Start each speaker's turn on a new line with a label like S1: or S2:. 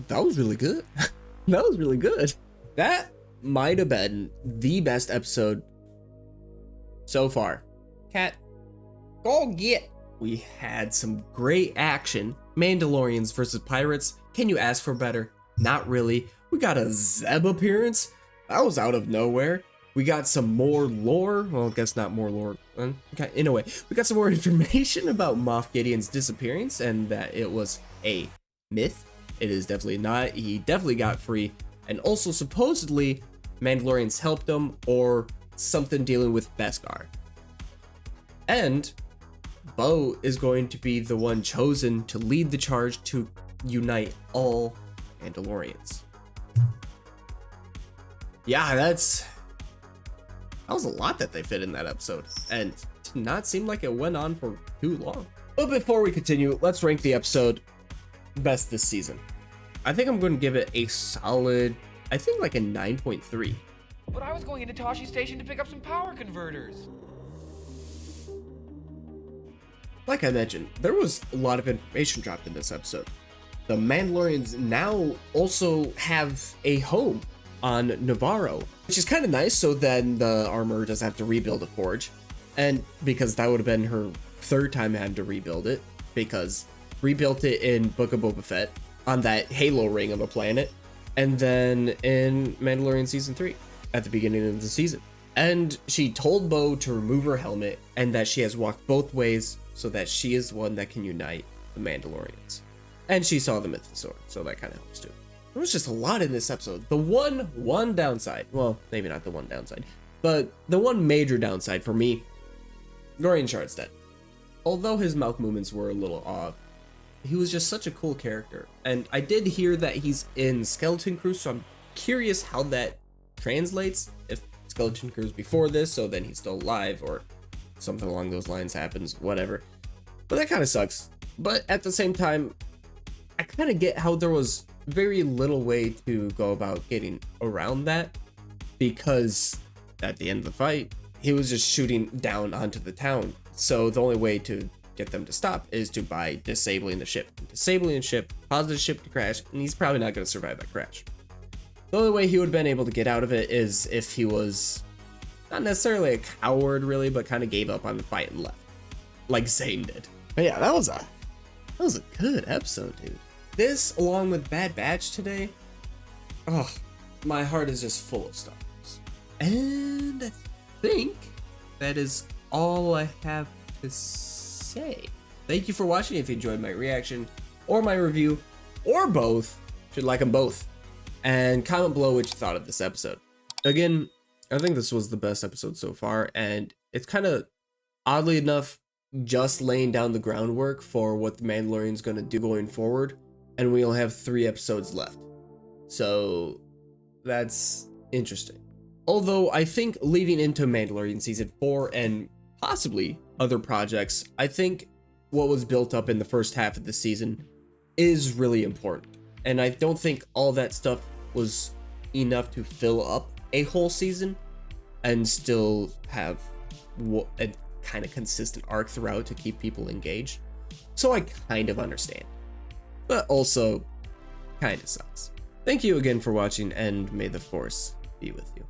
S1: That was really good. That was really good. That might have been the best episode so far. Cat, go get. We had some great action. Mandalorians versus pirates. Can you ask for better? Not really. We got a Zeb appearance. That was out of nowhere. We got some more lore. Well, I guess not more lore. Okay, in a way, we got some more information about Moff Gideon's disappearance and that it was a myth. It is definitely not. He definitely got free. And also, supposedly, Mandalorians helped him or something dealing with Beskar. And Bo is going to be the one chosen to lead the charge to unite all Mandalorians. Yeah, that was a lot that they fit in that episode, and it did not seem like it went on for too long. But before we continue, let's rank the episode best this season. I think I'm going to give it a solid, I think like a 9.3.
S2: But I was going into Tashi Station to pick up some power converters.
S1: Like I mentioned, there was a lot of information dropped in this episode. The Mandalorians now also have a home on Navarro, which is kind of nice, so then the armor doesn't have to rebuild a forge. And because that would have been her third time having to rebuild it, because rebuilt it in Book of Boba Fett on that Halo ring of a planet, and then in Mandalorian Season 3 at the beginning of the season. And she told Bo to remove her helmet and that she has walked both ways so that she is the one that can unite the Mandalorians. And she saw the Mythic Sword, so that kind of helps too. There was just a lot in this episode. The one downside, well, maybe not the one downside, but the one major downside for me, Gorian Shard's dead. Although his mouth movements were a little off, he was just such a cool character. And I did hear that he's in Skeleton Crew, so I'm curious how that translates. If Skeleton Crew's before this, so then he's still alive, or something along those lines happens, whatever. But that kind of sucks. But at the same time, I kind of get how there was very little way to go about getting around that, because at the end of the fight, he was just shooting down onto the town. So the only way to get them to stop is by disabling the ship. Disabling the ship caused the ship to crash, and he's probably not going to survive that crash. The only way he would have been able to get out of it is if he was not necessarily a coward really, but kind of gave up on the fight and left, like Zane did. But yeah, that was a good episode, dude. This, along with Bad Batch today, oh, my heart is just full of Star Wars. And I think that is all I have to say. Thank you for watching. If you enjoyed my reaction or my review, or both, should like them both. And comment below what you thought of this episode. Again, I think this was the best episode so far, and it's kind of, oddly enough, just laying down the groundwork for what the Mandalorian's going to do going forward. And we only have 3 episodes left. So that's interesting. Although I think leading into Mandalorian Season 4 and possibly other projects, I think what was built up in the first half of the season is really important. And I don't think all that stuff was enough to fill up a whole season and still have a kind of consistent arc throughout to keep people engaged. So I kind of understand. But also, kinda sucks. Thank you again for watching, and may the Force be with you.